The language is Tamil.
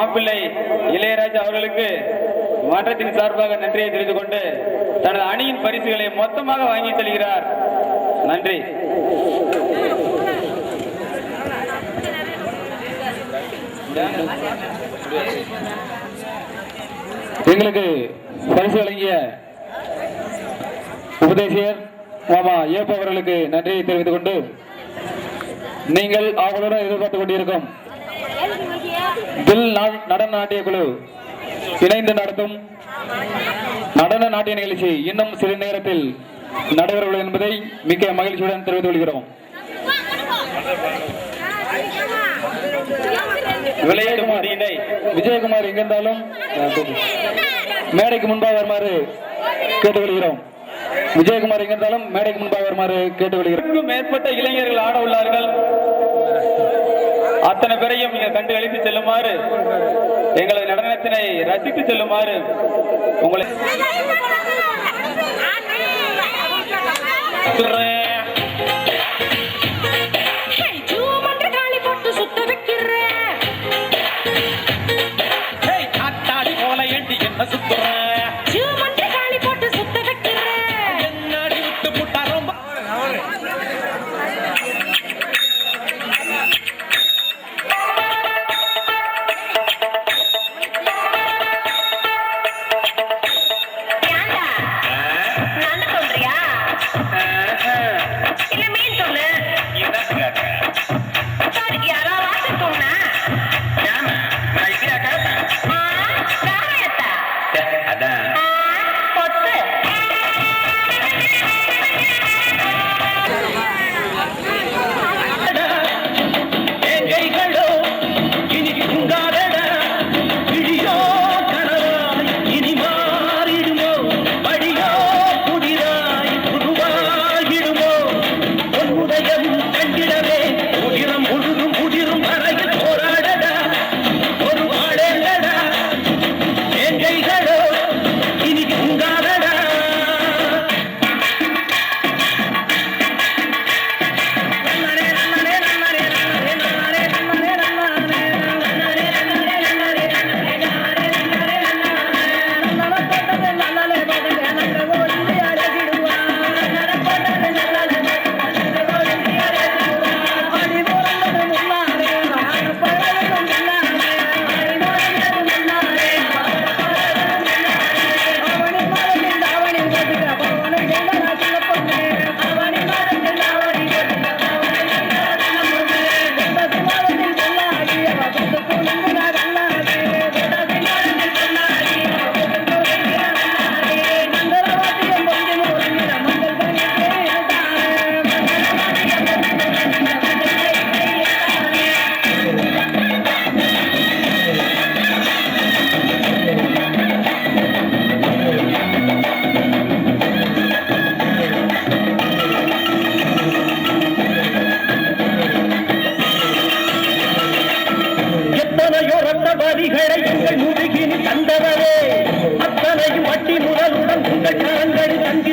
மாப்பிள்ளை இளையராஜா அவர்களுக்கு மாற்றத்தின் சார்பாக நன்றியை தெரிந்து கொண்டு தனது அணியின் பரிசுகளை மொத்தமாக வாங்கி செல்கிறார். நன்றி. எங்களுக்கு பரிசு வழங்கிய உபதேசியர் மாமா ஏப்ப அவர்களுக்கு நன்றியை தெரிவித்துக் கொண்டு நீங்கள் அவர்களுடன் எதிர்பார்த்துக் கொண்டிருக்கும் தில் நடன நாட்டிய குழு இணைந்து நடத்தும் நடன நாட்டிய நிகழ்ச்சி இன்னும் சில நேரத்தில் நடைபெறவுள்ளது என்பதை மிக்க மகிழ்ச்சியுடன் தெரிவித்துக் கொள்கிறோம். விளையாடும் விஜயகுமார் எங்கிருந்தாலும் மேடைக்கு முன்பாக வருமாறு கேட்டுக்கொள்கிறோம். விஜயகுமார் எங்கிருந்தாலும் மேடைக்கு முன்பாக வருமாறு கேட்டுக்கொள்கிறோம். மேற்பட்ட இளைஞர்கள் ஆட உள்ளார்கள். அத்தனை பேரையும் இங்க கண்டு அழைத்து செல்லுமாறு, எங்களது நடனத்தினை ரசித்து செல்லுமாறு உங்களை முதுகின் தந்தவரே அத்தனையும் வட்டி முதலுடன் உங்கள் கரங்களை தந்தி